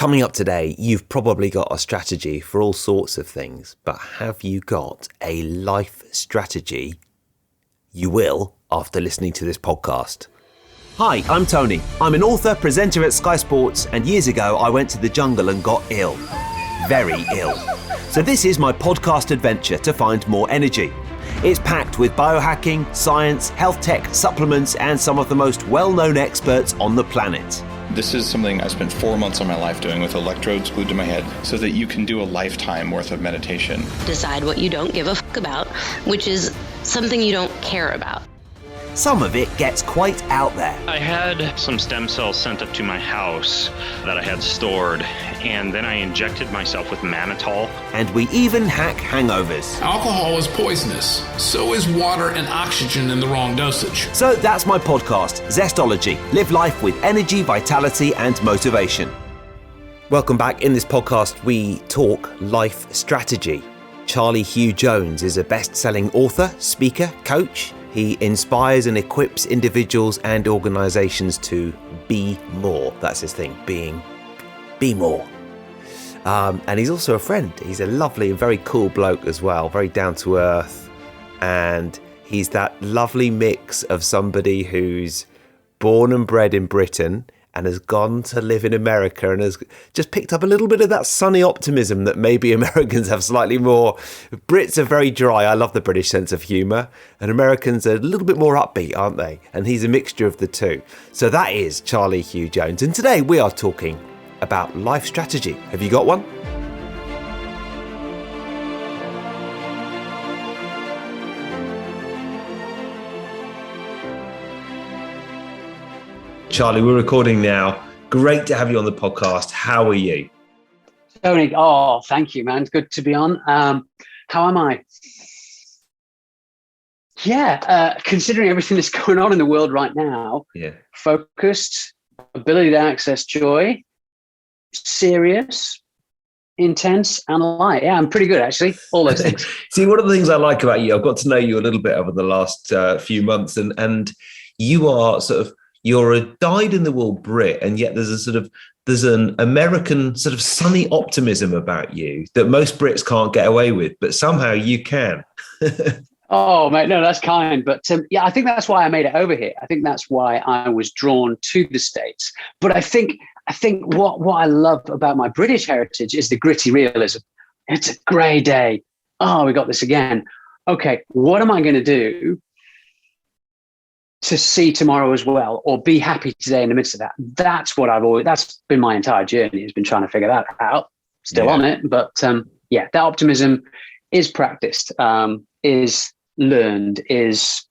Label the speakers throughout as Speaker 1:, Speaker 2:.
Speaker 1: Coming up today, you've probably got a strategy for all sorts of things, but have you got a life strategy? You will after listening to this podcast. Hi, I'm Tony. I'm an author, presenter at Sky Sports, and years ago I went to the jungle and got ill. Very ill. So this is my podcast adventure to find more energy. It's packed with biohacking, science, health tech, supplements, and some of the most well-known experts on the planet.
Speaker 2: This is something I spent 4 months of my life doing with electrodes glued to my head so that you can do a lifetime worth of meditation.
Speaker 3: Decide what you don't give a fuck about, which is something you don't care about.
Speaker 1: Some of it gets quite out there.
Speaker 4: I had some stem cells sent up to my house that I had stored, and then I injected myself with mannitol.
Speaker 1: And we even hack hangovers.
Speaker 5: Alcohol is poisonous. So is water and oxygen in the wrong dosage.
Speaker 1: So that's my podcast, Zestology. Live life with energy, vitality, and motivation. Welcome back. In this podcast, we talk life strategy. Charlie Hugh Jones is a best-selling author, speaker, coach. He inspires and equips individuals and organizations to be more. That's his thing, be more. And he's also a friend. He's a lovely and very cool bloke as well, very down to earth. And he's that lovely mix of somebody who's born and bred in Britain and has gone to live in America and has just picked up a little bit of that sunny optimism that maybe Americans have slightly more. Brits are very dry. I love the British sense of humour. And Americans are a little bit more upbeat, aren't they? And he's a mixture of the two. So that is Charlie Hugh Jones. And today we are talking about life strategy. Have you got one? Charlie, we're recording now. Great to have you on the podcast. How are you?
Speaker 6: Tony, thank you, man. Good to be on. How am I? Considering everything that's going on in the world right now, focused, ability to access joy, serious, intense, and light. Yeah, I'm pretty good, actually. All those things.
Speaker 1: See, one of the things I like about you, I've got to know you a little bit over the last few months, and you are you're a dyed-in-the-wool Brit, and yet there's an American sort of sunny optimism about you that most Brits can't get away with, but somehow you can.
Speaker 6: Oh, mate, no, that's kind. But I think that's why I made it over here. I think that's why I was drawn to the States. But I think what I love about my British heritage is the gritty realism. It's a grey day. Oh, we got this again. Okay, what am I going to do to see tomorrow as well, or be happy today in the midst of that? That's been my entire journey, has been trying to figure that out. Still on it, but that optimism is practiced, is learned, it's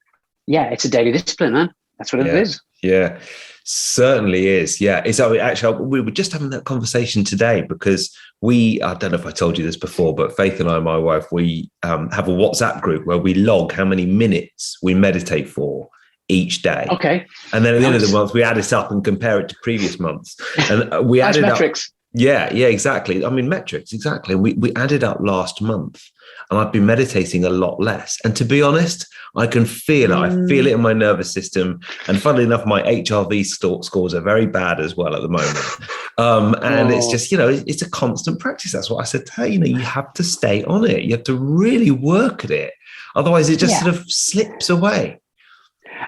Speaker 6: a daily discipline, man. That's what it is. Yeah,
Speaker 1: certainly is. Yeah, actually, we were just having that conversation today because I don't know if I told you this before, but Faith and I, my wife, we have a WhatsApp group where we log how many minutes we meditate for each day.
Speaker 6: Okay.
Speaker 1: And then at the end of the month, we add it up and compare it to previous months. And we added
Speaker 6: metrics.
Speaker 1: Up. Yeah, exactly. I mean, metrics, exactly. And we added up last month, and I've been meditating a lot less. And to be honest, I can feel it. I feel it in my nervous system. And funnily enough, my HRV scores are very bad as well at the moment. And it's just, it's a constant practice. That's what I said to her. You have to stay on it. You have to really work at it. Otherwise, it just sort of slips away.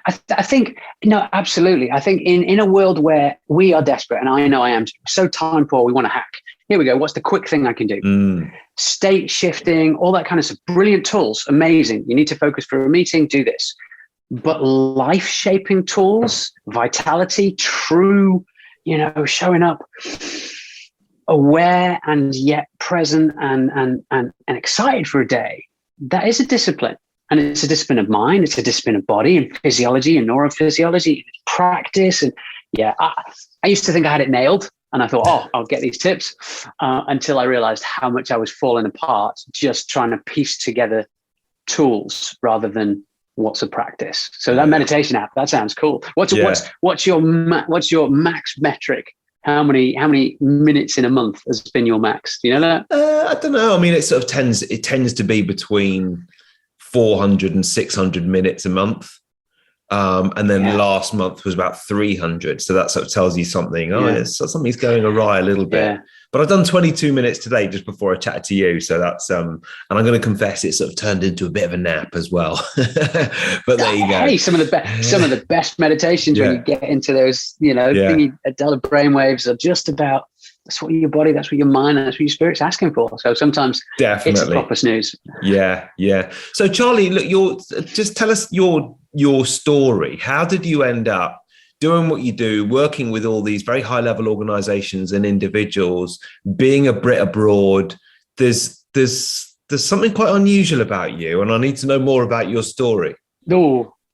Speaker 6: I think, no, absolutely. I think in a world where we are desperate, and I know I am so time poor, we want to hack. Here we go. What's the quick thing I can do? State shifting, all that kind of stuff. Brilliant tools. Amazing. You need to focus for a meeting, do this. But life shaping tools, vitality, true, showing up aware and yet present and excited for a day. That is a discipline. And it's a discipline of mind, it's a discipline of body and physiology and neurophysiology, practice. And I used to think I had it nailed. And I thought, I'll get these tips until I realized how much I was falling apart just trying to piece together tools rather than what's a practice. So that meditation app, that sounds cool. What's your max metric? How many minutes in a month has been your max? Do you know that?
Speaker 1: I don't know. I mean, it tends to be between 400 and 600 minutes a month. And then last month was about 300. So that sort of tells you something. Something's going awry a little bit. But I've done 22 minutes today just before I chatted to you. So that's, and I'm going to confess it sort of turned into a bit of a nap as well. But there you go.
Speaker 6: Hey, some of the best meditations when you get into those, thingy Adela brainwaves are just about, that's what your body, that's what your mind, and that's what your spirit's asking for. So sometimes it's a proper snooze.
Speaker 1: Yeah. So Charlie, look, just tell us your story. How did you end up doing what you do, working with all these very high level organizations and individuals, being a Brit abroad? There's something quite unusual about you, and I need to know more about your story.
Speaker 6: Sorry,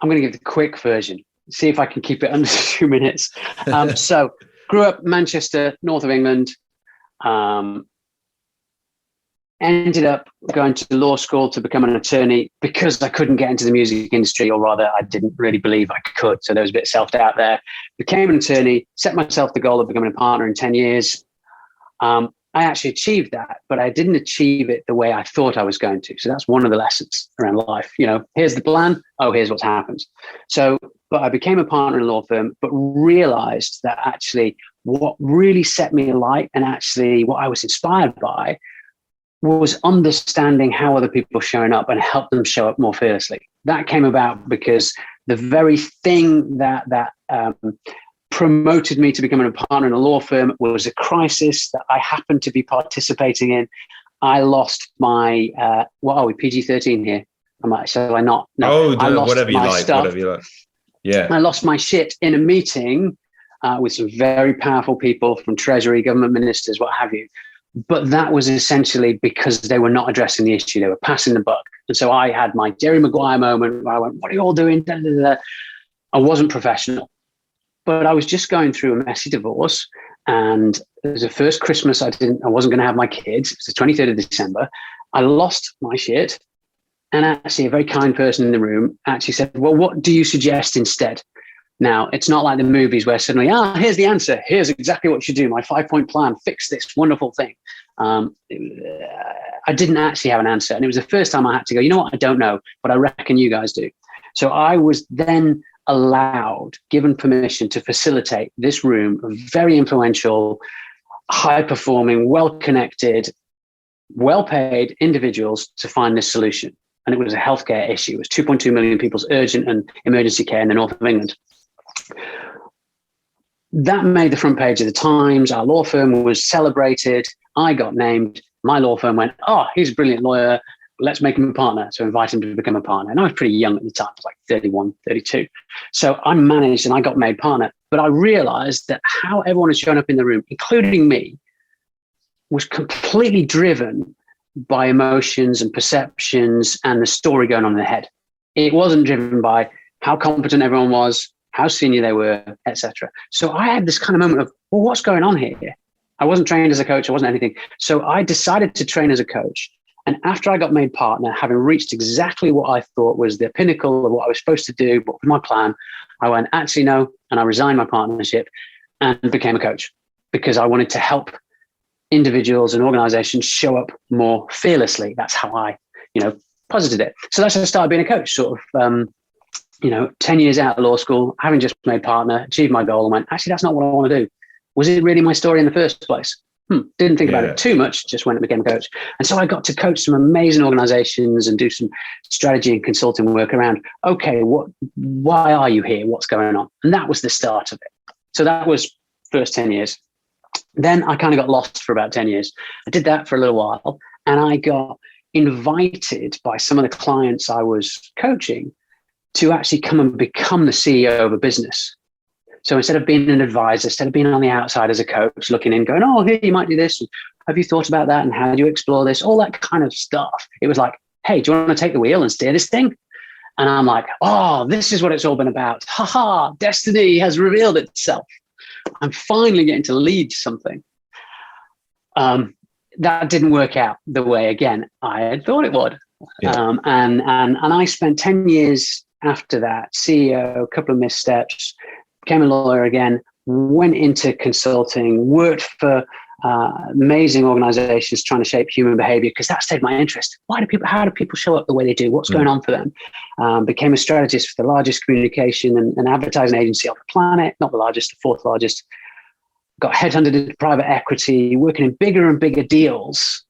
Speaker 6: I'm going to give the quick version. See if I can keep it under 2 minutes. So grew up Manchester, north of England. Ended up going to law school to become an attorney because I couldn't get into the music industry, or rather I didn't really believe I could. So there was a bit of self-doubt there. Became an attorney, set myself the goal of becoming a partner in 10 years. I actually achieved that, but I didn't achieve it the way I thought I was going to. So that's one of the lessons around life. Here's the plan. Oh, here's what's happened. But I became a partner in a law firm, but realized that actually what really set me alight, and actually what I was inspired by, was understanding how other people are showing up and help them show up more fearlessly. That came about because the very thing that promoted me to becoming a partner in a law firm was a crisis that I happened to be participating in. I lost my, what are we, PG-13 here? Shall I not? No, I lost
Speaker 1: whatever you
Speaker 6: my
Speaker 1: like,
Speaker 6: stuff.
Speaker 1: whatever you like. Yeah.
Speaker 6: I lost my shit in a meeting with some very powerful people from Treasury, government ministers, what have you. But that was essentially because they were not addressing the issue. They were passing the buck. And so I had my Jerry Maguire moment where I went, what are you all doing? Da, da, da. I wasn't professional, but I was just going through a messy divorce. And it was the first Christmas I wasn't going to have my kids. It was the 23rd of December. I lost my shit. And actually a very kind person in the room actually said, well, what do you suggest instead? Now, it's not like the movies where suddenly, here's the answer. Here's exactly what you should do. My 5-point plan, fix this wonderful thing. I didn't actually have an answer. And it was the first time I had to go, you know what? I don't know, but I reckon you guys do. So I was then given permission to facilitate this room of very influential, high-performing, well-connected, well-paid individuals to find this solution. And it was a healthcare issue. It was 2.2 million people's urgent and emergency care in the north of England. That made the front page of the Times. Our law firm was celebrated. I got named. My law firm went, he's a brilliant lawyer. Let's make him a partner. So invite him to become a partner. And I was pretty young at the time. I was like 31, 32. So I managed and I got made partner. But I realized that how everyone had shown up in the room, including me, was completely driven by emotions and perceptions and the story going on in their head. It wasn't driven by how competent everyone was, how senior they were, etc. So I had this kind of moment of, well, what's going on here? I wasn't trained as a coach. I wasn't anything. So I decided to train as a coach. And after I got made partner, having reached exactly what I thought was the pinnacle of what I was supposed to do, what was my plan, I went, actually, no. And I resigned my partnership and became a coach because I wanted to help individuals and organizations show up more fearlessly. That's how I, posited it. So that's how I started being a coach, sort of, 10 years out of law school, having just made partner, achieved my goal and went, actually, that's not what I want to do. Was it really my story in the first place? Didn't think about it too much, just when it became a coach. And so I got to coach some amazing organizations and do some strategy and consulting work around, okay, why are you here? What's going on? And that was the start of it. So that was first 10 years. Then I kind of got lost for about 10 years. I did that for a little while and I got invited by some of the clients I was coaching to actually come and become the CEO of a business. So instead of being an advisor, instead of being on the outside as a coach, looking in, going, here, you might do this. Have you thought about that? And how do you explore this? All that kind of stuff. It was like, hey, do you want to take the wheel and steer this thing? And I'm like, this is what it's all been about. Destiny has revealed itself. I'm finally getting to lead something. That didn't work out the way, again, I had thought it would. Yeah. And I spent 10 years after that, CEO, a couple of missteps, became a lawyer again, went into consulting, worked for amazing organizations trying to shape human behavior, because that stayed my interest. How do people show up the way they do? What's going on for them? Became a strategist for the largest communication and advertising agency on the planet, not the largest, the fourth largest. Got headhunted into private equity, working in bigger and bigger deals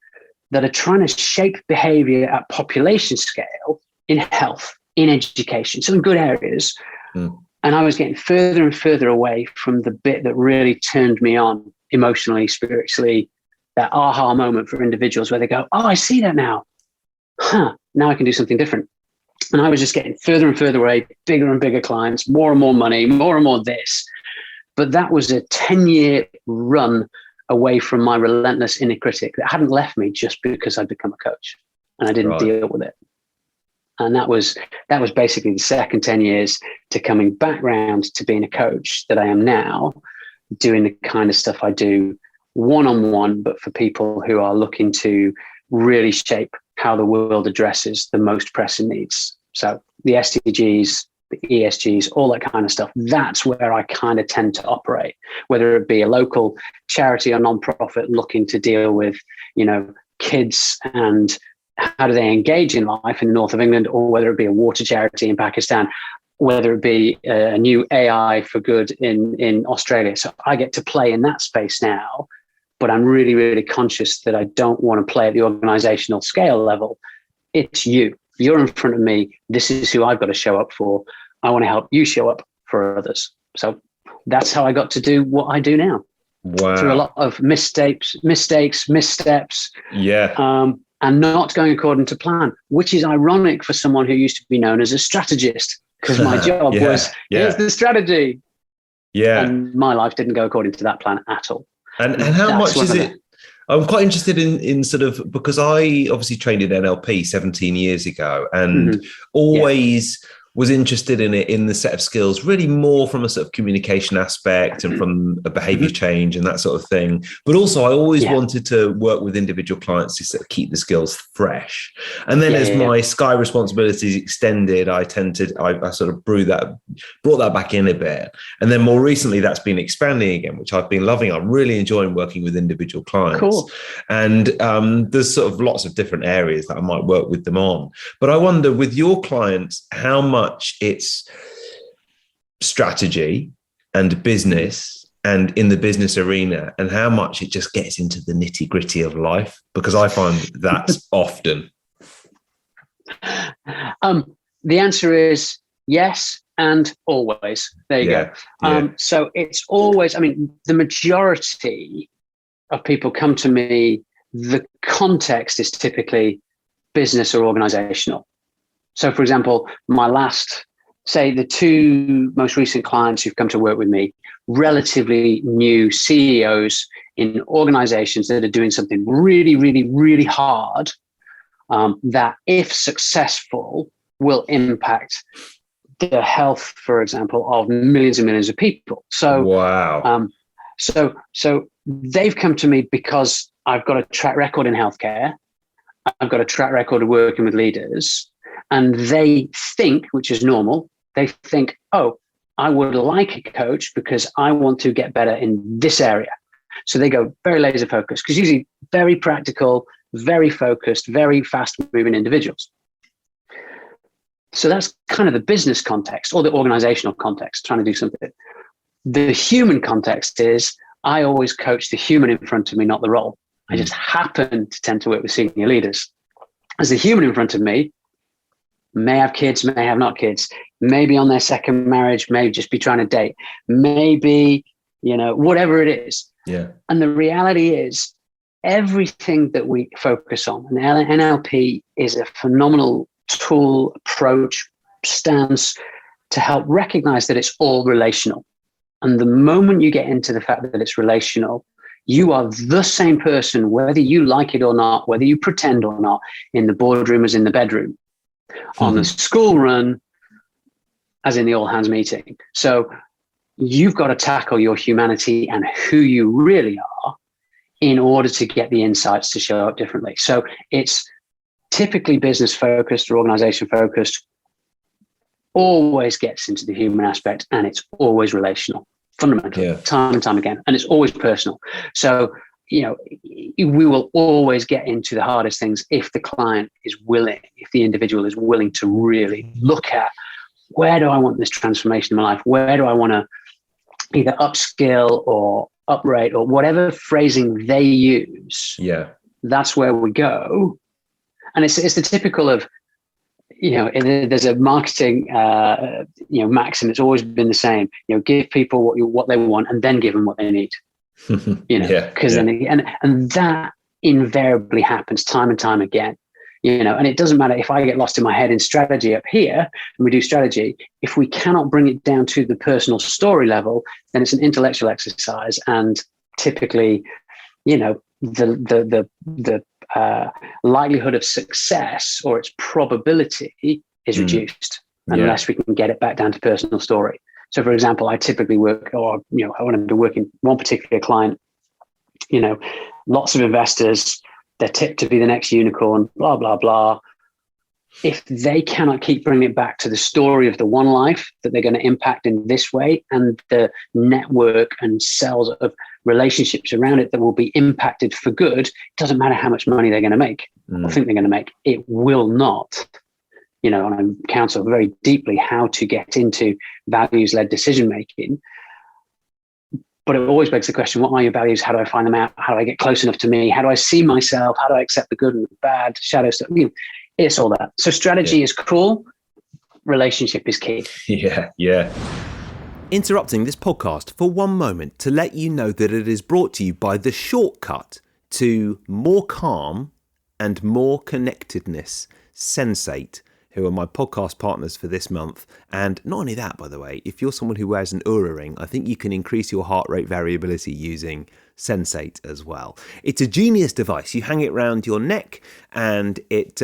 Speaker 6: that are trying to shape behavior at population scale in health, in education, so in good areas. And I was getting further and further away from the bit that really turned me on emotionally, spiritually, that aha moment for individuals where they go, oh, I see that now. Now I can do something different. And I was just getting further and further away, bigger and bigger clients, more and more money, more and more this. But that was a 10-year run away from my relentless inner critic that hadn't left me just because I'd become a coach and I didn't deal with it. And that was basically the second 10 years to coming back round to being a coach that I am now, doing the kind of stuff I do one-on-one, but for people who are looking to really shape how the world addresses the most pressing needs. So the SDGs, the ESGs, all that kind of stuff. That's where I kind of tend to operate, whether it be a local charity or nonprofit looking to deal with, kids and how do they engage in life in the north of England, or whether it be a water charity in Pakistan, whether it be a new AI for good in Australia. So I get to play in that space now, but I'm really, really conscious that I don't want to play at the organizational scale level. It's you. You're in front of me. This is who I've got to show up for. I want to help you show up for others. So that's how I got to do what I do now.
Speaker 1: Wow.
Speaker 6: Through a lot of missteps.
Speaker 1: Yeah.
Speaker 6: And not going according to plan, which is ironic for someone who used to be known as a strategist, because my job was, here's the strategy.
Speaker 1: Yeah.
Speaker 6: And my life didn't go according to that plan at all.
Speaker 1: And how much is it? I'm quite interested in sort of, because I obviously trained in NLP 17 years ago and always was interested in it, in the set of skills, really more from a sort of communication aspect and from a behavior change and that sort of thing. But also I always wanted to work with individual clients to sort of keep the skills fresh. And then as my Sky responsibilities extended, I sort of brought that back in a bit. And then more recently that's been expanding again, which I've been loving. I'm really enjoying working with individual clients. Cool. And there's sort of lots of different areas that I might work with them on. But I wonder, with your clients, how much it's strategy and business and in the business arena, and how much it just gets into the nitty gritty of life, because I find that's often.
Speaker 6: The answer is yes and always. There you go. So it's always, the majority of people come to me, the context is typically business or organizational. So, for example, the two most recent clients who've come to work with me, relatively new CEOs in organizations that are doing something really, really, really hard, that if successful will impact the health, for example, of millions and millions of people. So, wow. So they've come to me because I've got a track record in healthcare. I've got a track record of working with leaders. And they think, which is normal, they think, oh, I would like a coach because I want to get better in this area. So they go very laser focused, because usually very practical, very focused, very fast moving individuals. So that's kind of the business context or the organizational context, trying to do something. The human context is I always coach the human in front of me, not the role. I just happen to tend to work with senior leaders. As the human in front of me, may have kids, may have not kids, maybe on their second marriage, may just be trying to date, maybe, whatever it is. Yeah. And the reality is everything that we focus on, and NLP is a phenomenal tool, approach, stance to help recognize that it's all relational. And the moment you get into the fact that it's relational, you are the same person, whether you like it or not, whether you pretend or not, in the boardroom as in the bedroom. On the school run, as in the all hands meeting. So you've got to tackle your humanity and who you really are in order to get the insights to show up differently. So it's typically business focused or organization focused, always gets into the human aspect, and it's always relational, fundamental, time and time again. And it's always personal. So we will always get into the hardest things if the client is willing, if the individual is willing to really look at, where do I want this transformation in my life? Where do I want to either upskill or uprate or whatever phrasing they use?
Speaker 1: Yeah.
Speaker 6: That's where we go. And it's the typical of, there's a marketing, maxim. It's always been the same. Give people what they want and then give them what they need. Because then that invariably happens time and time again. And it doesn't matter if I get lost in my head in strategy up here and we do strategy. If we cannot bring it down to the personal story level, then it's an intellectual exercise, and typically, the likelihood of success or its probability is reduced unless we can get it back down to personal story. So, for example, I typically work, or I want to be working one particular client. Lots of investors. They're tipped to be the next unicorn. Blah blah blah. If they cannot keep bringing it back to the story of the one life that they're going to impact in this way, and the network and cells of relationships around it that will be impacted for good, it doesn't matter how much money they're going to make or think they're going to make. It will not. And I counsel very deeply how to get into values-led decision-making. But it always begs the question, what are your values? How do I find them out? How do I get close enough to me? How do I see myself? How do I accept the good and the bad, shadow stuff? It's all that. So strategy is cool. Relationship is key.
Speaker 1: Yeah. Interrupting this podcast for one moment to let you know that it is brought to you by the shortcut to more calm and more connectedness, Sensate, who are my podcast partners for this month. And not only that, by the way, if you're someone who wears an Oura ring, I think you can increase your heart rate variability using Sensate as well. It's a genius device. You hang it around your neck, and it,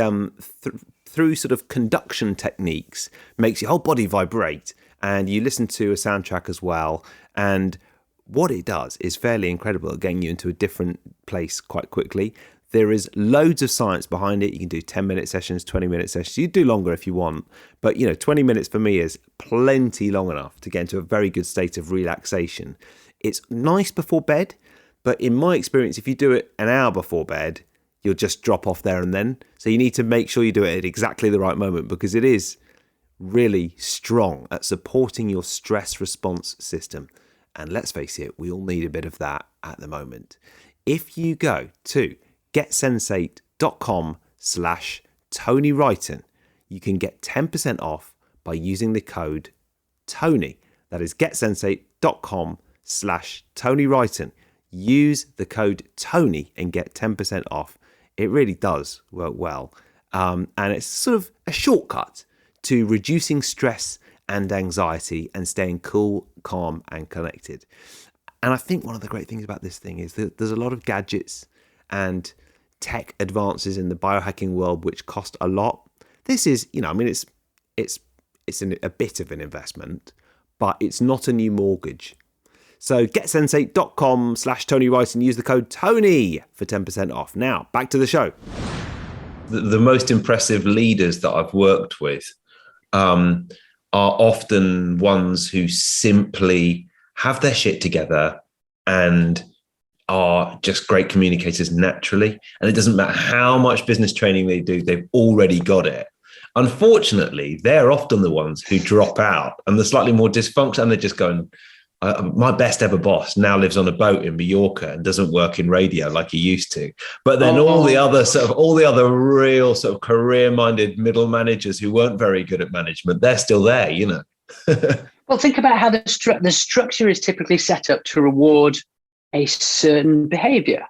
Speaker 1: through sort of conduction techniques, makes your whole body vibrate. And you listen to a soundtrack as well. And what it does is fairly incredible at getting you into a different place quite quickly. There is loads of science behind it. You can do 10-minute sessions, 20-minute sessions. You do longer if you want. But, 20 minutes for me is plenty long enough to get into a very good state of relaxation. It's nice before bed, but in my experience, if you do it an hour before bed, you'll just drop off there and then. So you need to make sure you do it at exactly the right moment, because it is really strong at supporting your stress response system. And let's face it, we all need a bit of that at the moment. If you go to getsensate.com/Tony Wrighton, you can get 10% off by using the code Tony. That is getsensate.com/Tony Wrighton. Use the code Tony and get 10% off. It really does work well. And it's sort of a shortcut to reducing stress and anxiety and staying cool, calm, and connected. And I think one of the great things about this thing is that there's a lot of gadgets and tech advances in the biohacking world which cost a lot. This is, it's a bit of an investment, but it's not a new mortgage. So getsensate.com/Tony Wright and use the code Tony for 10% off. Now, back to the show. The most impressive leaders that I've worked with are often ones who simply have their shit together and are just great communicators naturally. And it doesn't matter how much business training they do, they've already got it. Unfortunately, they're often the ones who drop out and they're slightly more dysfunctional, and they're just going, my best ever boss now lives on a boat in Mallorca and doesn't work in radio like he used to. But then all the other real sort of career-minded middle managers who weren't very good at management, they're still there,
Speaker 6: Well, think about how the structure is typically set up to reward a certain behavior,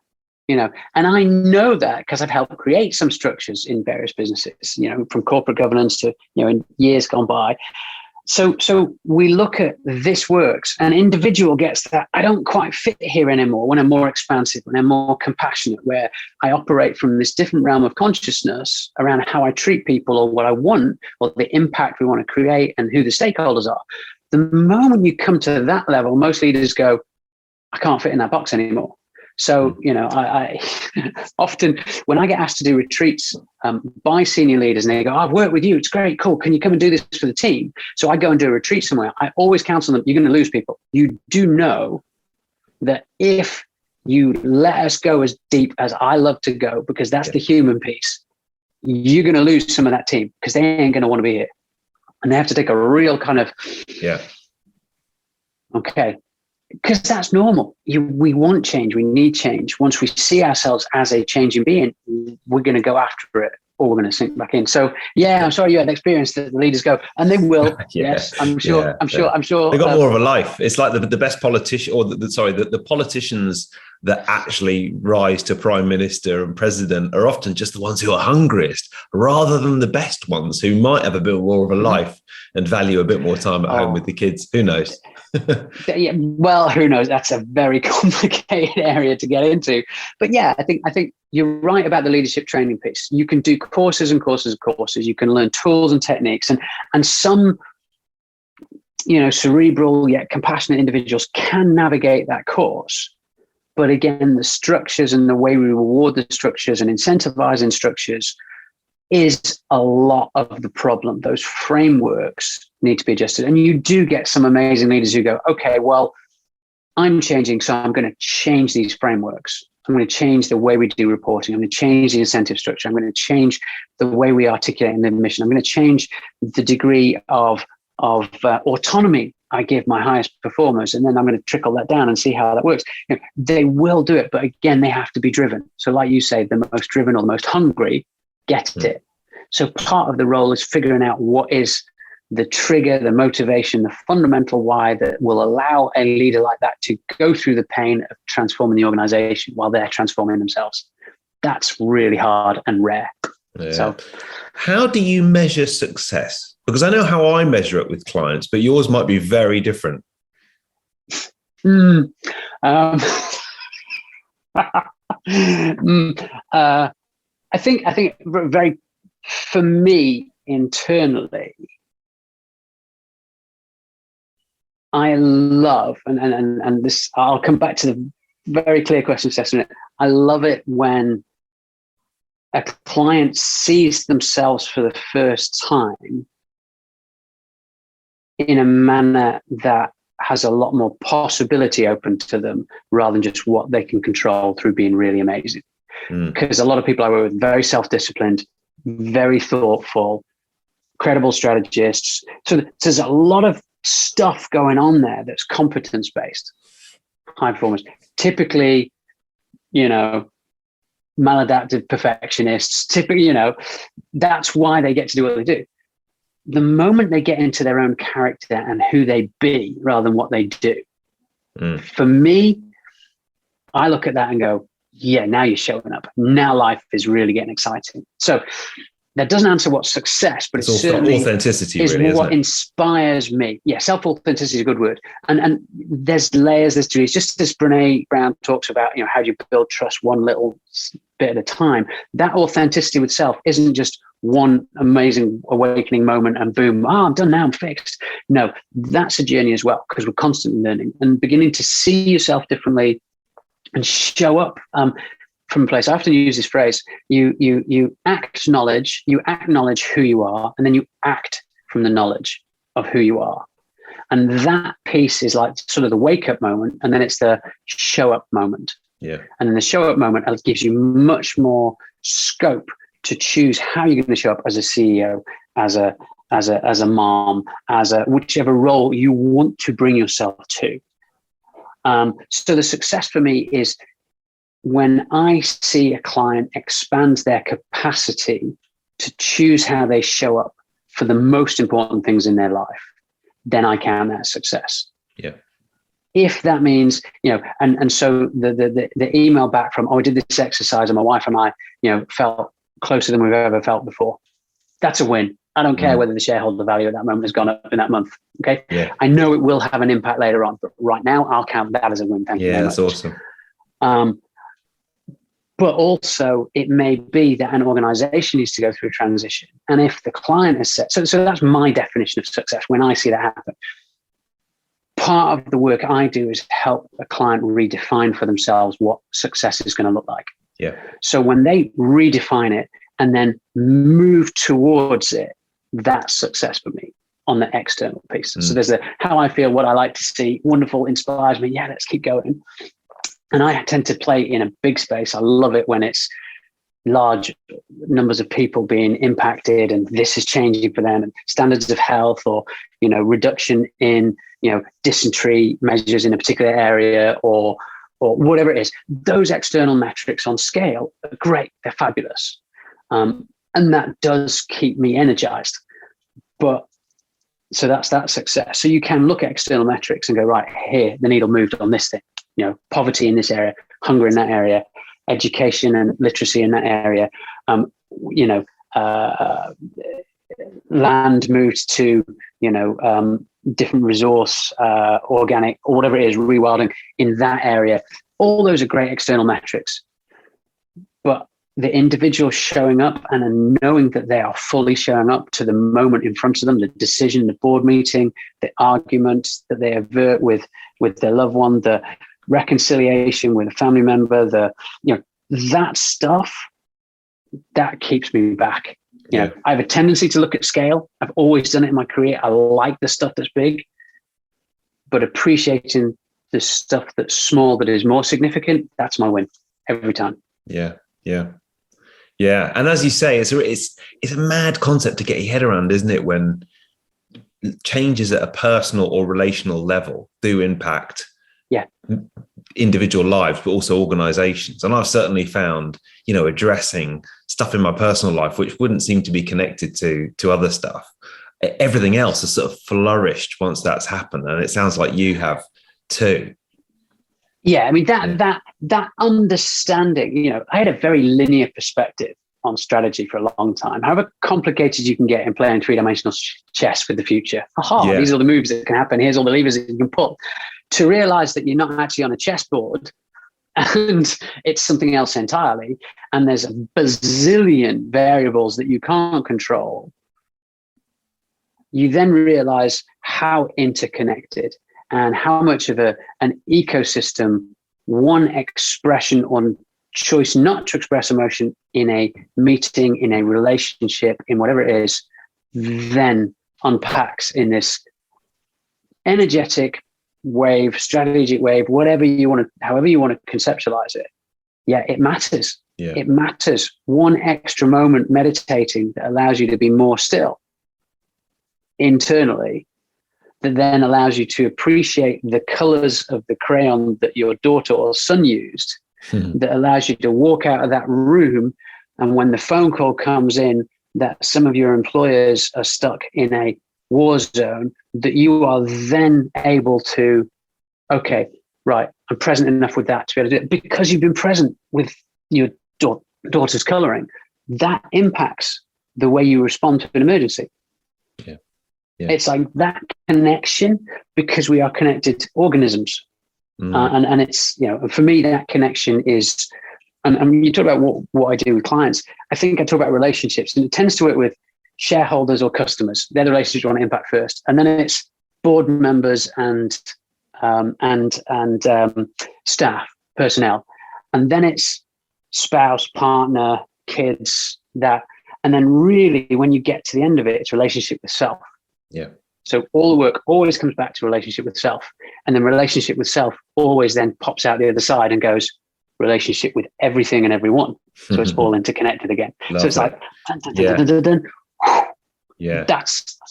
Speaker 6: and I know that because I've helped create some structures in various businesses, from corporate governance to, in years gone by. So we look at this works. An individual gets that I don't quite fit here anymore when I'm more expansive, when I'm more compassionate, where I operate from this different realm of consciousness around how I treat people or what I want or the impact we want to create and who the stakeholders are. The moment you come to that level, most leaders go, I can't fit in that box anymore. So, I often, when I get asked to do retreats by senior leaders and they go, I've worked with you, it's great, cool, can you come and do this for the team? So I go and do a retreat somewhere. I always counsel them, you're going to lose people. You do know that if you let us go as deep as I love to go, because that's the human piece, you're going to lose some of that team because they ain't going to want to be here. And they have to take a real kind of, okay, because that's normal. We want change. We need change. Once we see ourselves as a changing being, we're going to go after it, or we're going to sink back in. So I'm sorry you had an experience that the leaders go, and they will. Yes, I'm sure. I'm sure.
Speaker 1: They got more of a life. It's like the best politician, or the politicians that actually rise to prime minister and president are often just the ones who are hungriest, rather than the best ones who might have a bit more of a life and value a bit more time at home with the kids. Who knows?
Speaker 6: Well, who knows? That's a very complicated area to get into. But yeah, I think you're right about the leadership training piece. You can do courses and courses and courses. You can learn tools and techniques, and some, cerebral yet compassionate individuals can navigate that course. But again, the structures and the way we reward the structures and incentivizing structures is a lot of the problem. Those frameworks need to be adjusted. And you do get some amazing leaders who go, okay, well, I'm changing, so I'm going to change these frameworks. I'm going to change the way we do reporting. I'm going to change the incentive structure. I'm going to change the way we articulate in the mission. I'm going to change the degree of autonomy I give my highest performers, and then I'm going to trickle that down and see how that works. They will do it, but again, they have to be driven. So like you say, the most driven or the most hungry get it. So part of the role is figuring out what is the trigger, the motivation, the fundamental why that will allow a leader like that to go through the pain of transforming the organization while they're transforming themselves. That's really hard and rare. Yeah. So
Speaker 1: how do you measure success? Because I know how I measure it with clients, but yours might be very different.
Speaker 6: I think very, for me internally, I love, and this, I'll come back to the very clear question assessment. I love it when a client sees themselves for the first time in a manner that has a lot more possibility open to them rather than just what they can control through being really amazing. Because a lot of people I work with, very self-disciplined, very thoughtful, credible strategists. So there's a lot of stuff going on there that's competence-based, high performers. Typically, maladaptive perfectionists, typically, that's why they get to do what they do. The moment they get into their own character and who they be rather than what they do, for me, I look at that and go, yeah, now you're showing up. Now life is really getting exciting. So that doesn't answer what success, but it's certainly
Speaker 1: authenticity
Speaker 6: is
Speaker 1: really,
Speaker 6: what inspires me. Yeah, self-authenticity is a good word. And there's layers, there's degrees. Just as Brené Brown talks about, how do you build trust one little bit at a time. That authenticity with self isn't just one amazing awakening moment and boom, I'm done now, I'm fixed. No, that's a journey as well, because we're constantly learning and beginning to see yourself differently and show up from a place. I often use this phrase, you acknowledge who you are, and then you act from the knowledge of who you are. And that piece is like sort of the wake up moment, and then it's the show up moment.
Speaker 1: Yeah. And
Speaker 6: then the show up moment gives you much more scope to choose how you're going to show up as a CEO, as a mom, as a whichever role you want to bring yourself to. So the success for me is when I see a client expand their capacity to choose how they show up for the most important things in their life, then I count that success.
Speaker 1: Yeah.
Speaker 6: If that means, and so the email back from, I did this exercise and my wife and I, felt closer than we've ever felt before. That's a win. I don't care whether the shareholder value at that moment has gone up in that month. Okay.
Speaker 1: Yeah.
Speaker 6: I know it will have an impact later on, but right now I'll count that as a win. Thank you very much.
Speaker 1: Yeah, that's awesome.
Speaker 6: But also it may be that an organization needs to go through a transition. And if the client has set, so that's my definition of success when I see that happen. Part of the work I do is help a client redefine for themselves what success is going to look like.
Speaker 1: Yeah.
Speaker 6: So when they redefine it and then move towards it, that's success for me on the external piece. So there's how I feel, what I like to see, wonderful, inspires me. Yeah, let's keep going. And I tend to play in a big space. I love it when it's large numbers of people being impacted and this is changing for them, and standards of health, or, reduction in, dysentery measures in a particular area, or whatever it is. Those external metrics on scale are great. They're fabulous. And that does keep me energized. But so that's that success. So you can look at external metrics and go, right, here, the needle moved on this thing, poverty in this area, hunger in that area, education and literacy in that area, land moved to, different resource, organic, or whatever it is, rewilding in that area. All those are great external metrics. But the individual showing up and knowing that they are fully showing up to the moment in front of them, the decision, the board meeting, the argument that they avert with their loved one, the reconciliation with a family member, that stuff, that keeps me back. I have a tendency to look at scale. I've always done it in my career. I like the stuff that's big, but appreciating the stuff that's small, that is more significant, that's my win every time.
Speaker 1: Yeah. And as you say, it's a mad concept to get your head around, isn't it? When changes at a personal or relational level do impact individual lives, but also organizations. And I've certainly found, addressing stuff in my personal life, which wouldn't seem to be connected to other stuff. Everything else has sort of flourished once that's happened. And it sounds like you have too.
Speaker 6: Yeah. I mean, that understanding, I had a very linear perspective on strategy for a long time. However complicated you can get in playing three-dimensional chess with the future. These are the moves that can happen. Here's all the levers that you can pull. To realize that you're not actually on a chessboard and it's something else entirely, and there's a bazillion variables that you can't control, you then realize how interconnected and how much of an ecosystem one expression on choice not to express emotion in a meeting, in a relationship, in whatever it is, then unpacks in this energetic wave, strategic wave, however you want to conceptualize it. Yeah, it matters. Yeah. It matters. One extra moment meditating that allows you to be more still internally, that then allows you to appreciate the colors of the crayon that your daughter or son used, that allows you to walk out of that room, and when the phone call comes in that some of your employers are stuck in a war zone, that you are then able to, okay, right, I'm present enough with that to be able to do it because you've been present with your daughter's coloring. That impacts the way you respond to an emergency. Yeah. It's like that connection, because we are connected organisms. And it's, for me, that connection is, and you talk about what I do with clients. I think I talk about relationships, and it tends to work with shareholders or customers. They're the relationships you want to impact first. And then it's board members and staff, personnel. And then it's spouse, partner, kids, that. And then really, when you get to the end of it, it's relationship with self. Yeah. So all the work always comes back to relationship with self. And then relationship with self always then pops out the other side and goes, relationship with everything and everyone. So it's all interconnected again. So it's like, that's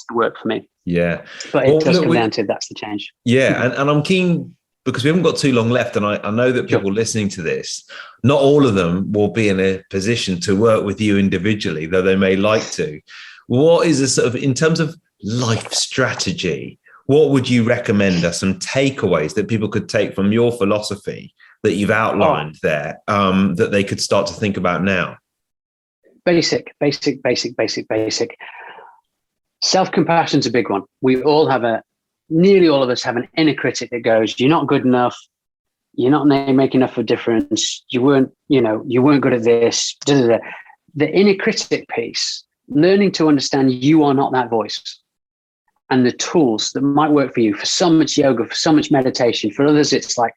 Speaker 6: the work for me. Yeah. But it does come down to that's the change.
Speaker 1: Yeah. And I'm keen, because we haven't got too long left. And I know that people listening to this, not all of them will be in a position to work with you individually, though they may like to. What is a sort of, in terms of life strategy, what would you recommend are some takeaways that people could take from your philosophy that you've outlined there, that they could start to think about now?
Speaker 6: Basic. Self-compassion's a big one. We all have nearly all of us have an inner critic that goes, you're not good enough. You're not making enough of a difference. You weren't good at this. The inner critic piece, learning to understand you are not that voice, and the tools that might work for you. For some, it's yoga. For some, it's meditation. For others, it's like,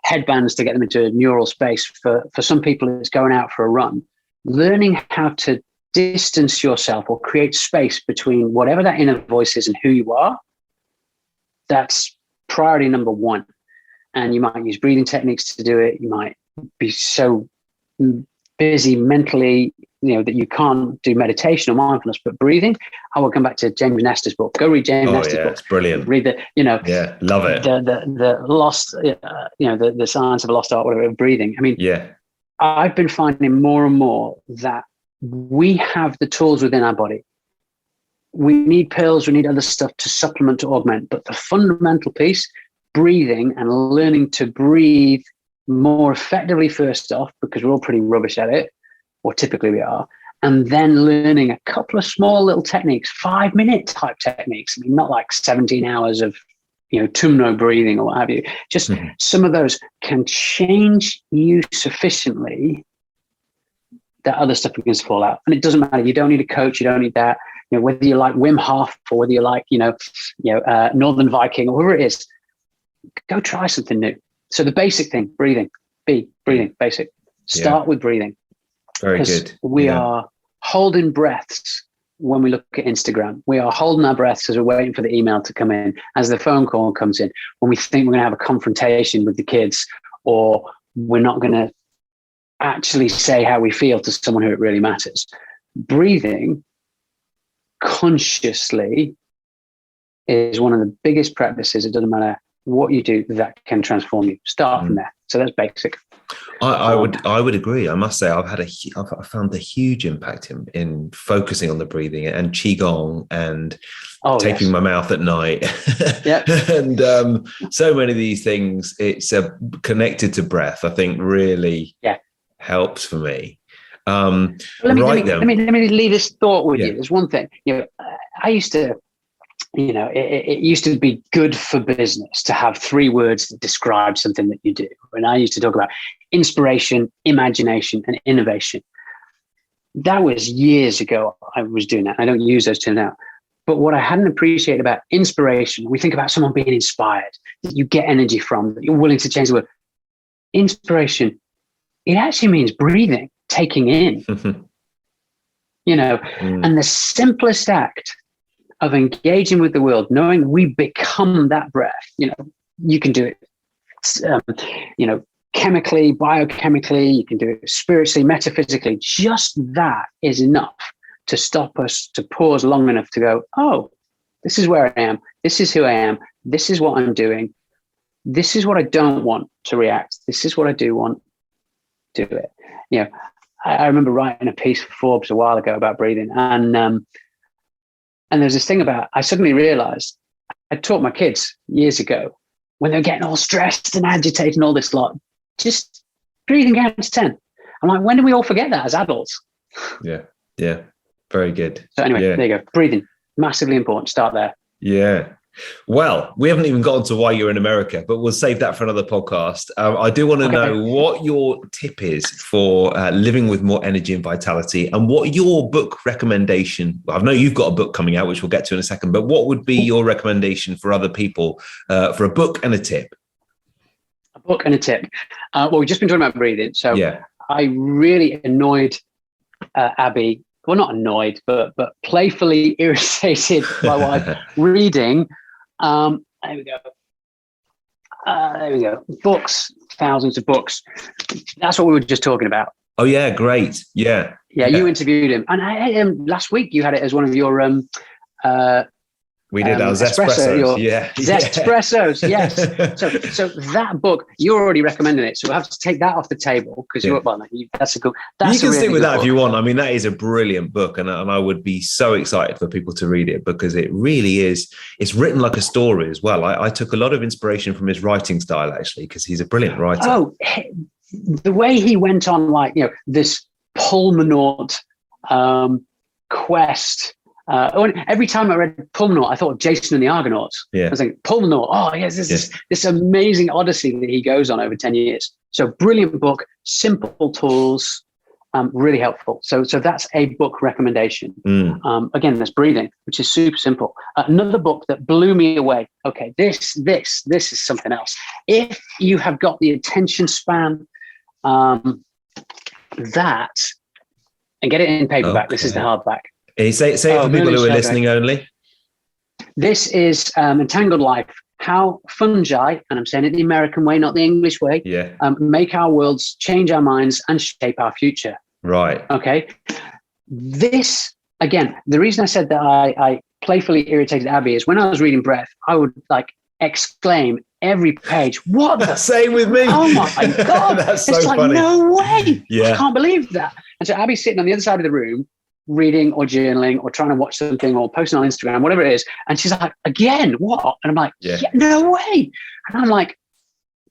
Speaker 6: headbands to get them into a neural space. For some people, it's going out for a run. Learning how to distance yourself or create space between whatever that inner voice is and who you are. That's priority number one. and you might use breathing techniques to do it. You might be so busy mentally, that you can't do meditation or mindfulness, but breathing. I will come back to James Nestor's book. Go read James Nestor's book.
Speaker 1: It's brilliant.
Speaker 6: Read
Speaker 1: love it.
Speaker 6: The lost, the science of a lost art, whatever, of breathing. I mean, I've been finding more and more that we have the tools within our body. We need pills, we need other stuff to supplement, to augment, but the fundamental piece, breathing and learning to breathe more effectively first off, because we're all pretty rubbish at it, or typically we are, and then learning a couple of small little techniques, 5-minute type techniques. I mean, not like 17 hours of, Tumno breathing or what have you. Just some of those can change you sufficiently that other stuff begins to fall out. And it doesn't matter. You don't need a coach. You don't need that. Whether you like Wim Hof or whether you like, Northern Viking or whoever it is, go try something new. So the basic thing, breathing, breathing, basic. Start with breathing.
Speaker 1: Very good.
Speaker 6: We are holding breaths when we look at Instagram. We are holding our breaths as we're waiting for the email to come in, as the phone call comes in, when we think we're going to have a confrontation with the kids, or we're not going to actually say how we feel to someone who it really matters. Breathing consciously is one of the biggest practices. It doesn't matter what you do, that can transform you. Start from there. So that's basic.
Speaker 1: I would agree. I must say, I've found a huge impact in focusing on the breathing and qigong and taping my mouth at night. And so many of these things, it's connected to breath, I think really helps for me.
Speaker 6: Let me leave this thought with you. There's one thing, I used to, it used to be good for business to have 3 words that describe something that you do. And I used to talk about inspiration, imagination, and innovation. That was years ago. I was doing that. I don't use those terms now. But what I hadn't appreciated about inspiration, we think about someone being inspired, that you get energy from, that you're willing to change the world. Inspiration, it actually means breathing, taking in, and the simplest act of engaging with the world, knowing we become that breath. You can do it, chemically, biochemically, you can do it spiritually, metaphysically. Just that is enough to stop us, to pause long enough to go, oh, this is where I am. This is who I am. This is what I'm doing. This is what I don't want to react. This is what I do want to do it. I remember writing a piece for Forbes a while ago about breathing, and there's this thing about, I suddenly realized I taught my kids years ago, when they're getting all stressed and agitated and all this lot, just breathing down to 10. I'm like, when do we all forget that as adults?
Speaker 1: Yeah. Very good.
Speaker 6: So anyway, there you go. Breathing, massively important. Start there.
Speaker 1: Yeah. Well, we haven't even gotten to why you're in America, but we'll save that for another podcast. I do want to know what your tip is for living with more energy and vitality, and what your book recommendation. I know you've got a book coming out, which we'll get to in a second, but what would be your recommendation for other people for a book and a tip?
Speaker 6: A book and a tip. Well, we've just been talking about breathing. So I really annoyed Abby. Well, not annoyed, but playfully irritated my wife reading. There we go. Books, thousands of books. That's what we were just talking about.
Speaker 1: Oh yeah, great. Yeah.
Speaker 6: You interviewed him, and last week you had it as one of your
Speaker 1: we did our Zespressos.
Speaker 6: Zespressos, yes. So that book, you're already recommending it, so we'll have to take that off the table, because that's a good. You
Speaker 1: can stick with that if you want. I mean, that is a brilliant book, and I would be so excited for people to read it, because it really is. It's written like a story as well. I took a lot of inspiration from his writing style, actually, because he's a brilliant writer.
Speaker 6: Oh, the way he went on, this Pulmonaut quest. Every time I read Pulmonaut, I thought of Jason and the Argonauts. I was like, Pulmonaut, oh yes, this amazing odyssey that he goes on over 10 years. So brilliant book, simple tools, really helpful. So that's a book recommendation. Again, that's breathing, which is super simple. Another book that blew me away. Okay, this is something else. If you have got the attention span, and get it in paperback. This is the hardback.
Speaker 1: Say it for people who are listening only.
Speaker 6: This is Entangled Life, how fungi, and I'm saying it the American way, not the English way, make our worlds, change our minds, and shape our future.
Speaker 1: Right.
Speaker 6: Okay. This, again, the reason I said that I playfully irritated Abby is when I was reading Breath, I would like exclaim every page, what the?
Speaker 1: Same with me.
Speaker 6: Oh my God.
Speaker 1: That's so
Speaker 6: it's like,
Speaker 1: funny.
Speaker 6: no way.
Speaker 1: Yeah.
Speaker 6: I can't believe that. And so Abby's sitting on the other side of the room, reading or journaling or trying to watch something or posting on Instagram, whatever it is. And she's like, again, what? And I'm like, yeah, no way. And I'm like,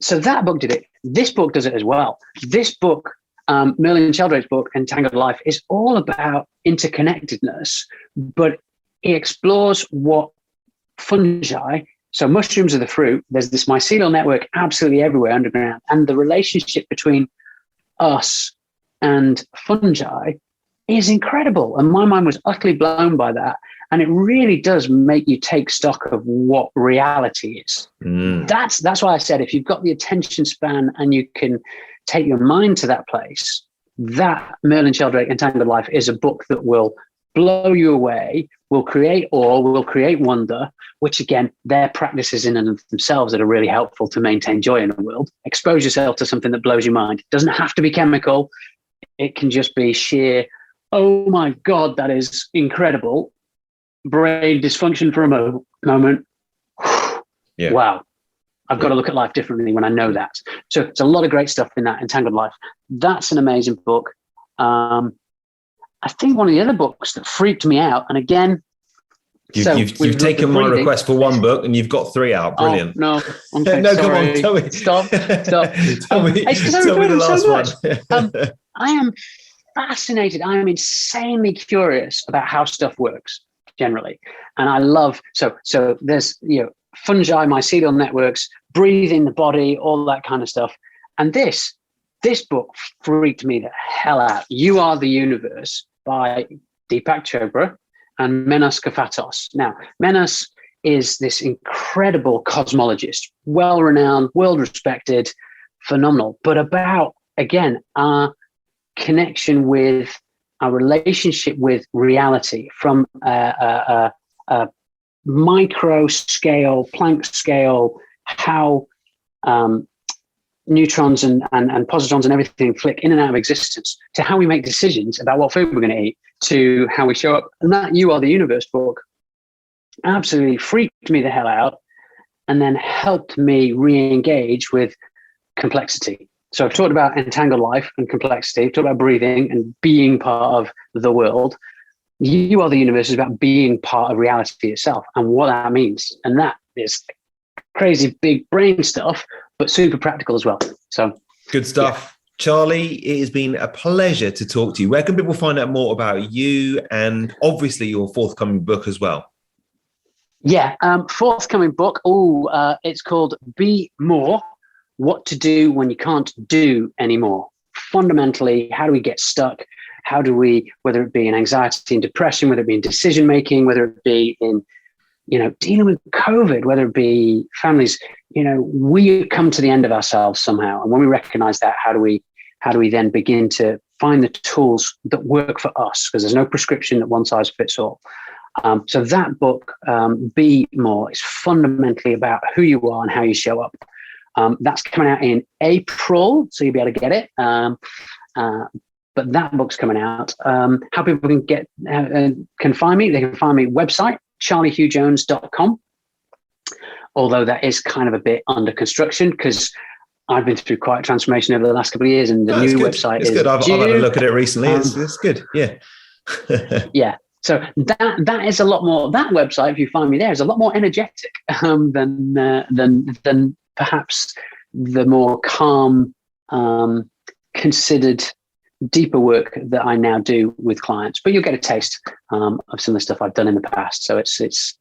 Speaker 6: so that book did it. This book does it as well. This book, Merlin Sheldrake's book, Entangled Life, is all about interconnectedness, but it explores what fungi, so mushrooms are the fruit, there's this mycelial network absolutely everywhere underground, and the relationship between us and fungi is incredible. And my mind was utterly blown by that. And it really does make you take stock of what reality is. That's why I said, if you've got the attention span and you can take your mind to that place, that Merlin Sheldrake Entangled Life is a book that will blow you away, will create awe, will create wonder, which again, they're practices in and of themselves that are really helpful to maintain joy in the world. Expose yourself to something that blows your mind. It doesn't have to be chemical. It can just be sheer, oh my God, that is incredible. Brain dysfunction for a moment. Wow. I've got to look at life differently when I know that. So it's a lot of great stuff in that Entangled Life. That's an amazing book. I think one of the other books that freaked me out, and again,
Speaker 1: you've taken my request for one book and you've got 3 out. Brilliant.
Speaker 6: Oh, no, okay,
Speaker 1: no,
Speaker 6: sorry.
Speaker 1: come on, tell me.
Speaker 6: Stop.
Speaker 1: tell me the last one.
Speaker 6: I am fascinated. I am insanely curious about how stuff works generally. And I love, so there's, fungi, mycelial networks, breathing the body, all that kind of stuff. And this book freaked me the hell out. You Are the Universe by Deepak Chopra and Menas Kafatos. Now, Menas is this incredible cosmologist, well-renowned, world-respected, phenomenal, but about, again, our connection with our relationship with reality from a micro scale, Planck scale, how neutrons and positrons and everything flick in and out of existence, to how we make decisions about what food we're going to eat, to how we show up. And that You Are the Universe book absolutely freaked me the hell out and then helped me re-engage with complexity. So I've talked about entangled life and complexity, I've talked about breathing and being part of the world. You Are the Universe is about being part of reality itself and what that means. And that is crazy big brain stuff, but super practical as well. So
Speaker 1: good stuff. Charlie, it has been a pleasure to talk to you. Where can people find out more about you and obviously your forthcoming book as well?
Speaker 6: Yeah, forthcoming book. It's called Be More, What to Do When You Can't Do Anymore. Fundamentally, how do we get stuck? How do we, whether it be in anxiety and depression, whether it be in decision-making, whether it be in, dealing with COVID, whether it be families, we come to the end of ourselves somehow. And when we recognize that, how do we then begin to find the tools that work for us? Because there's no prescription that one size fits all. So that book, Be More, is fundamentally about who you are and how you show up. That's coming out in April, so you'll be able to get it. But that book's coming out. How people can find me, they can find me website, charliehughjones.com. Although that is kind of a bit under construction because I've been through quite a transformation over the last couple of years, and the new website is
Speaker 1: good. I've had a look at it recently. It's good. Yeah.
Speaker 6: Yeah. So that is a lot more. That website, if you find me there, is a lot more energetic than perhaps the more calm, considered, deeper work that I now do with clients. But you'll get a taste of some of the stuff I've done in the past. So it's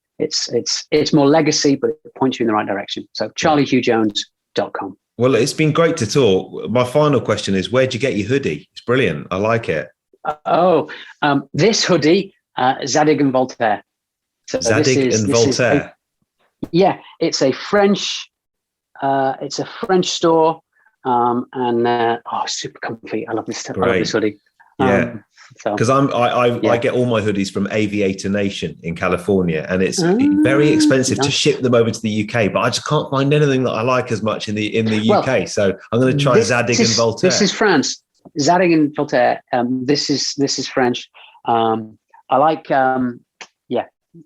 Speaker 6: more legacy, but it points you in the right direction. So charliehughjones.com.
Speaker 1: Well, it's been great to talk. My final question is, where'd you get your hoodie? It's brilliant. I like it.
Speaker 6: This hoodie, Zadig and Voltaire. So
Speaker 1: Zadig and Voltaire.
Speaker 6: It's a French. It's a French store, and super comfy. I love this stuff. I love this hoodie. So,
Speaker 1: because I get all my hoodies from Aviator Nation in California, and it's very expensive to ship them over to the UK. But I just can't find anything that I like as much in the UK. So I'm going to try Zadig and Voltaire.
Speaker 6: This is France. Zadig and Voltaire. This is French. I like.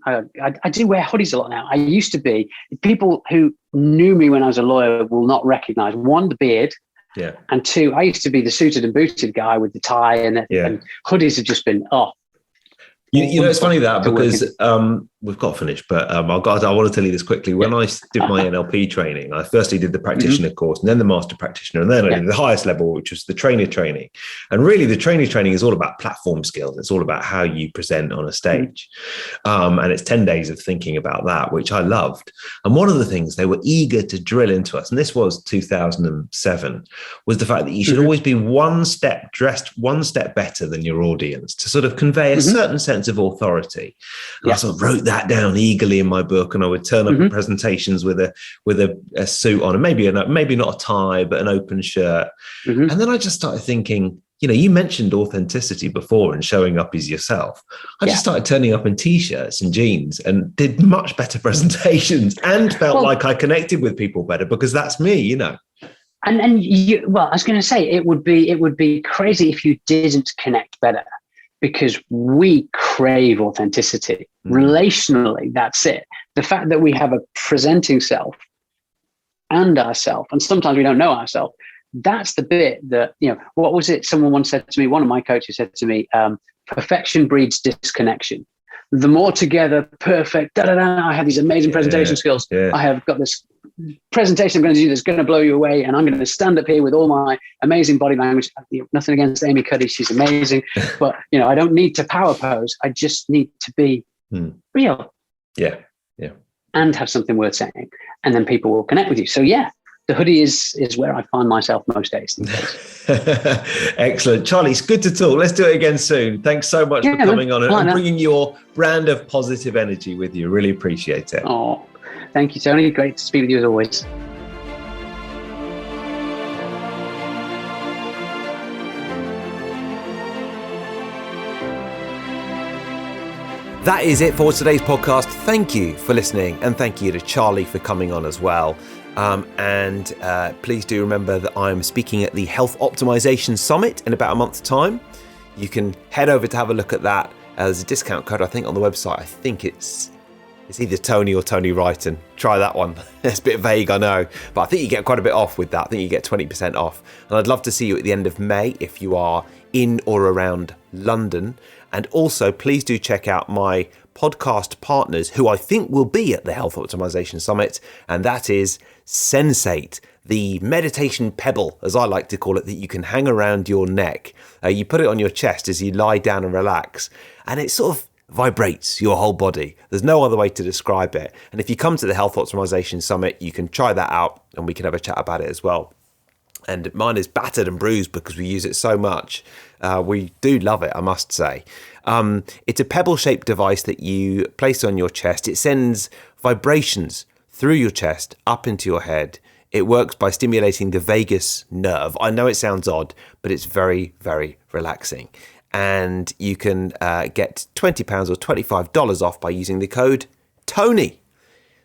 Speaker 6: I do wear hoodies a lot now. I used to be. People who knew me when I was a lawyer will not recognize, one, the beard.
Speaker 1: Yeah.
Speaker 6: And two, I used to be the suited and booted guy with the tie, and hoodies have just been
Speaker 1: You know, it's funny that because we've got to finish, but I want to tell you this quickly. When I did my NLP training, I firstly did the practitioner course, and then the master practitioner, and then I did the highest level, which was the trainer training. And really, the trainer training is all about platform skills. It's all about how you present on a stage. And it's 10 days of thinking about that, which I loved. And one of the things they were eager to drill into us, and this was 2007, was the fact that you should always be one step better than your audience to sort of convey a certain sense of authority. I sort of wrote that down eagerly in my book, and I would turn up at presentations with a suit on, and maybe not a tie, but an open shirt. And then I just started thinking, you know, you mentioned authenticity before and showing up as yourself. I just started turning up in t-shirts and jeans and did much better presentations and felt like I connected with people better because that's me, you know.
Speaker 6: And you, well, I was going to say it would be crazy if you didn't connect better, because we crave authenticity. Relationally, that's it. The fact that we have a presenting self and ourself, and sometimes we don't know ourselves, that's the bit that, you know, what was it? Someone once said to me, one of my coaches said to me, perfection breeds disconnection. The more together, perfect, I have these amazing presentation skills. I have got this presentation I'm going to do that's going to blow you away, and I'm going to stand up here with all my amazing body language. You know, nothing against Amy Cuddy, she's amazing, but you know, I don't need to power pose. I just need to be real, and have something worth saying, and then people will connect with you. So the hoodie is where I find myself most days.
Speaker 1: Excellent, Charlie. It's good to talk. Let's do it again soon. Thanks so much for coming on and bringing your brand of positive energy with you. Really appreciate it.
Speaker 6: Oh, thank you, Tony. Great to speak with you as always.
Speaker 1: That is it for today's podcast. Thank you for listening, and thank you to Charlie for coming on as well. And please do remember that I'm speaking at the Health Optimization Summit in about a month's time. You can head over to have a look at that. There's a discount code, I think, on the website. I think it's either Tony or Tony Wrighton. Try that one. It's a bit vague, I know, but I think you get quite a bit off with that. I think you get 20% off. And I'd love to see you at the end of May if you are in or around London. And also, please do check out my podcast partners who I think will be at the Health Optimization Summit, and that is Sensate, the meditation pebble, as I like to call it, that you can hang around your neck. You put it on your chest as you lie down and relax, and it sort of vibrates your whole body. There's no other way to describe it. And if you come to the Health Optimization Summit, you can try that out, and we can have a chat about it as well. And mine is battered and bruised because we use it so much. We do love it, I must say. It's a pebble-shaped device that you place on your chest. It sends vibrations through your chest up into your head. It works by stimulating the vagus nerve. I know it sounds odd, but it's very, very relaxing. And you can get £20 or $25 off by using the code TONY.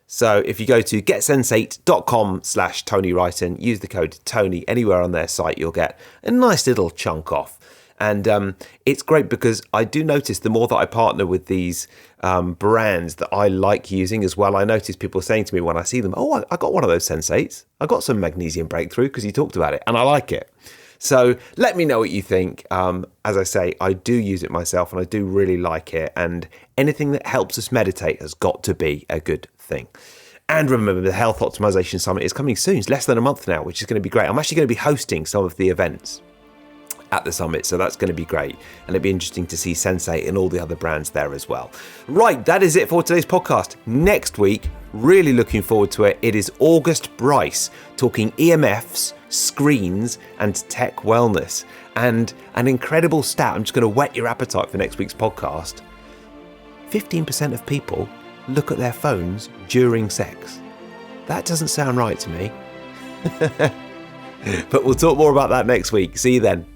Speaker 1: So if you go to getsensate.com/Tony Wrighton, use the code Tony anywhere on their site, you'll get a nice little chunk off. And it's great because I do notice the more that I partner with these brands that I like using as well, I notice people saying to me when I see them, oh, I got one of those Sensates. I got some magnesium breakthrough because you talked about it and I like it. So let me know what you think. As I say, I do use it myself and I do really like it. And anything that helps us meditate has got to be a good thing. And remember, the Health Optimization Summit is coming soon. It's less than a month now, which is going to be great. I'm actually going to be hosting some of the events at the summit, so that's going to be great. And it'd be interesting to see Sensate and all the other brands there as well. Right, that is it for today's podcast. Next week, really looking forward to it. It is August Bryce talking EMFs, screens, and tech wellness. And an incredible stat, I'm just going to whet your appetite for next week's podcast. 15% of people look at their phones during sex. That doesn't sound right to me. But we'll talk more about that next week. See you then.